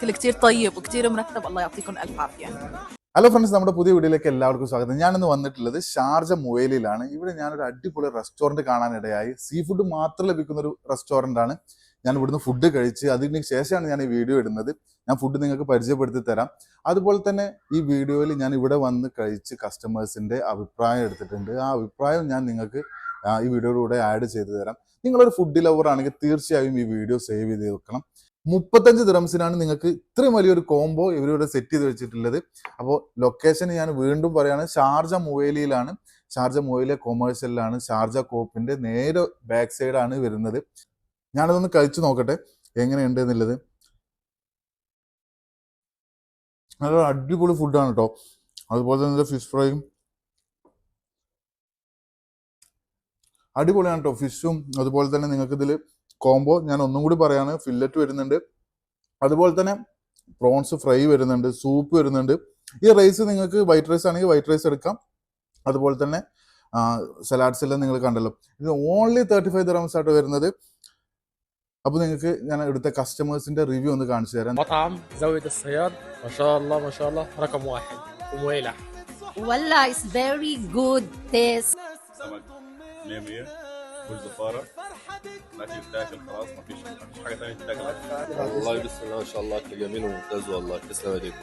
كل كتير طيب وكتير مرتب الله يعطيكم الف عافيه. Hello friends, നമ്മുടെ പുതിയ വീഡിയോയിലേക്ക് എല്ലാവർക്കും സ്വാഗതം. ഞാനിന്ന് വന്നിട്ടുള്ളത് ഷാർജ മുവൈലയിലാണ്. ഇവിടെ ഞാനൊരു അടിപൊളി റെസ്റ്റോറൻറ്റ് കാണാനിടയായി. സീ ഫുഡ് മാത്രം ലഭിക്കുന്ന ഒരു റെസ്റ്റോറൻ്റ് ആണ്. ഞാൻ ഇവിടുന്ന് ഫുഡ് കഴിച്ച് അതിന് ശേഷമാണ് ഞാൻ ഈ വീഡിയോ ഇടുന്നത്. ഞാൻ ഫുഡ് നിങ്ങൾക്ക് പരിചയപ്പെടുത്തി തരാം. അതുപോലെ തന്നെ ഈ വീഡിയോയിൽ ഞാൻ ഇവിടെ വന്ന് കഴിച്ച് കസ്റ്റമേഴ്സിൻ്റെ അഭിപ്രായം എടുത്തിട്ടുണ്ട്. ആ അഭിപ്രായം ഞാൻ നിങ്ങൾക്ക് ഈ വീഡിയോയിലൂടെ ആഡ് ചെയ്തു തരാം. നിങ്ങളൊരു ഫുഡ് ലവർ ആണെങ്കിൽ തീർച്ചയായും ഈ വീഡിയോ സേവ് ചെയ്ത് വെക്കണം. 35 ദിറംസിനാണ് നിങ്ങൾക്ക് ഇത്രയും വലിയൊരു കോംബോ ഇവരിവിടെ സെറ്റ് ചെയ്ത് വെച്ചിട്ടുള്ളത്. അപ്പോൾ ലൊക്കേഷൻ ഞാൻ വീണ്ടും പറയാണ്, ഷാർജ മുവൈലയിലാണ്. ഷാർജ മുവൈല കൊമേഴ്ഷ്യലിലാണ്. ഷാർജ കോപ്പിന്റെ നേരെ ബാക്ക് സൈഡാണ് വരുന്നത്. ഞാനതൊന്ന് കഴിച്ചു നോക്കട്ടെ എങ്ങനെയുണ്ട് എന്നുള്ളത്. നല്ല അടിപൊളി ഫുഡാണ് കേട്ടോ. അതുപോലെ തന്നെ ഫിഷ് ഫ്രൈയും അടിപൊളിയാണ് കേട്ടോ. ഫിഷും അതുപോലെ തന്നെ നിങ്ങൾക്ക് ഇതിൽ കോംബോ ഞാൻ ഒന്നും കൂടി പറയാണ്, ഫില്ലറ്റ് വരുന്നുണ്ട്, അതുപോലെ തന്നെ പ്രോൺസ് ഫ്രൈ വരുന്നുണ്ട്, സൂപ്പ് വരുന്നുണ്ട്. ഈ റൈസ് നിങ്ങൾക്ക് വൈറ്റ് റൈസ് ആണെങ്കിൽ വൈറ്റ് റൈസ് എടുക്കാം. അതുപോലെ തന്നെ സലാഡ്സ് എല്ലാം നിങ്ങൾ കണ്ടല്ലോ. ഇത് ഓൺലി 35 ദിറംസ് ആയിട്ട് വരുന്നത്. അപ്പോൾ നിങ്ങൾക്ക് ഞാൻ എടുത്ത കസ്റ്റമേഴ്സിന്റെ റിവ്യൂ ഒന്ന് കാണിച്ചു തരാം. مطعم زاوية الصياد ما شاء الله ما شاء الله رقم واحد ومويلع. والله it's very good taste. سمك 100 كل زفاره ما تتاكل خلاص، ما فيش حاجه ثانيه تتاكل. والله بسم الله ما شاء الله اكل جميل وممتاز والله، تسلم ايديك.